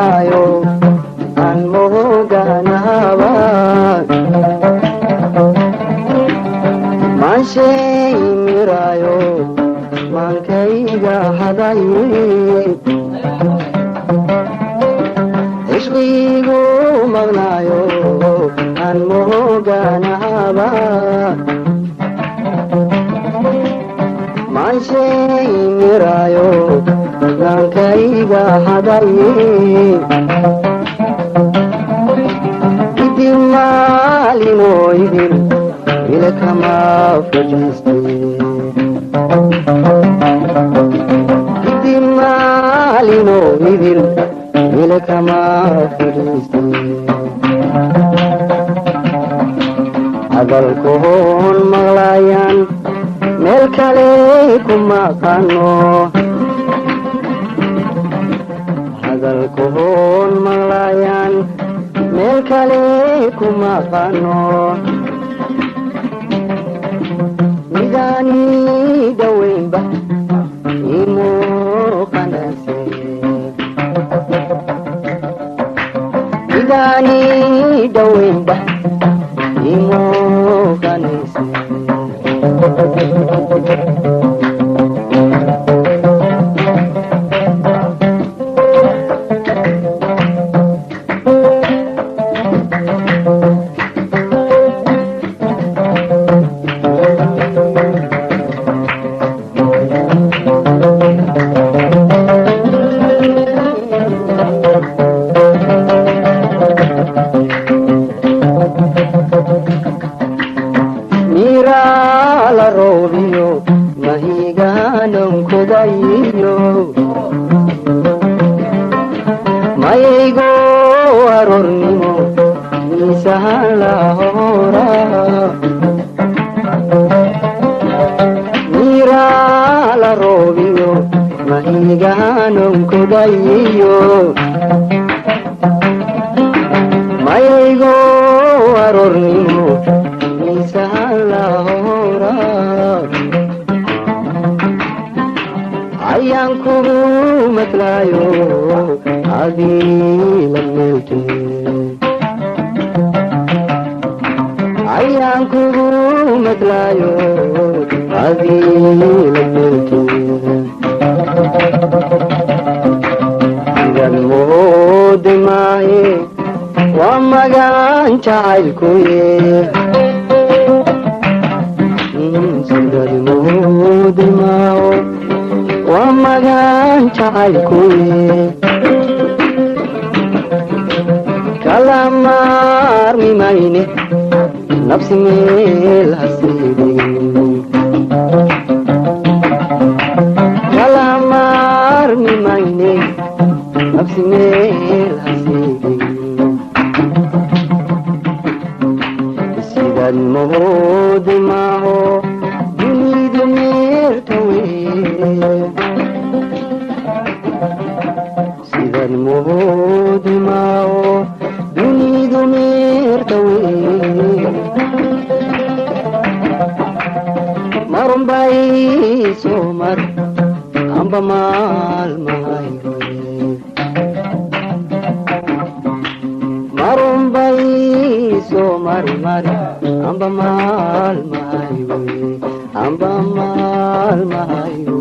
mirayo an moganaba manshay mirayo mankayga haday ishqigu magnayo an moganaba manshay mirayo mankayga haday idimaalino idin ilakama fujiste idimaalino idin ilakama fujiste hadalkoon maqlayan meel kale kuma qano hadalkoon maqlayan meel kale kuma qano midani daweynba imo qanase midani daweynba imo qanase la robiyo mahiganan kudayo maygo arornimo misahala hora mira la robiyo mahiganan kudayo maygo arornimo misahala hora ayaan kugu matlayo adii la meelte ayaan kugu matlayo adii la meelte idan moodi maaye waa magaan jacaylkuye sidan moodi maayo waa magaan jacaylkuye kala maarmi mayne nafsi meel hasiidin kala maarmi mayne nafsi meel hasiidin sidan moodi maaho dunidu meertawe sidan moodi maaho dunidu meertawe marumbay somar amba maalmahayo marumbay somar mari amba maalmahayo amba maalmahayo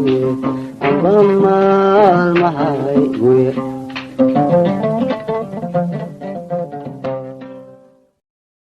amba maalmahayo